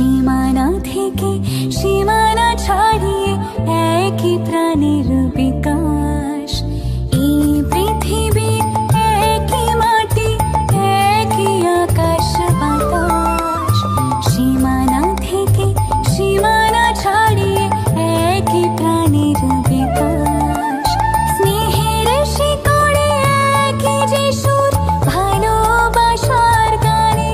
সীমানা থেকে সীমানা ছাড়িয়ে একই প্রাণের বিকাশ। এই পৃথিবীর একই মাটি, একই আকাশ বাতাস। সীমানা থেকে সীমানা ছাড়িয়ে একই প্রাণের বিকাশ। স্নেহের শিকড়ে একই যে সুর, ভালোবাসার গানে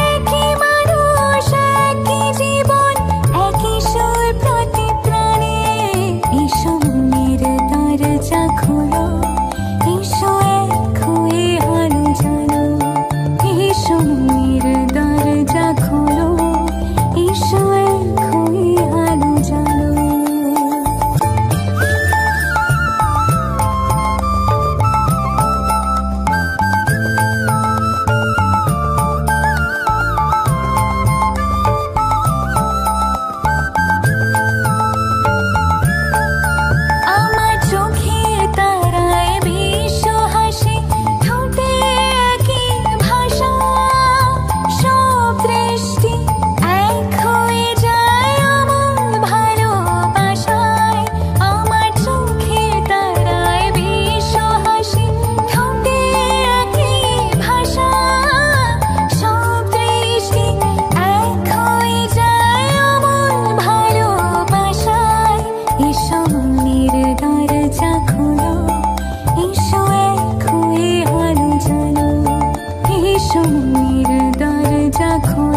একই মানুষ, একই জীবন, একই সুর প্রতি প্রাণে। এসো মনের দরজা খোলো, এসো এক হয়ে আলো জ্বালো। এসো মনের দরজা খোলো, এসো এক হয়ে আলো জ্বালো। আমার চোখের তারায় বিশ্ব হাসে, ঠোঁটে একই ভাষা। সব দৃষ্টি এক হয়ে যায় অমল ভালোবাসায়। আমার চোখের তারায় বিশ্ব হাসে, ঠোঁটে একই ভাষা। সব দৃষ্টি এক হয়ে যায় অমল ভালোবাসায়। এসো মনের দরজা খোলো, এসো এক হয়ে আলো জ্বালো। এসো মনের দরজা খোলো।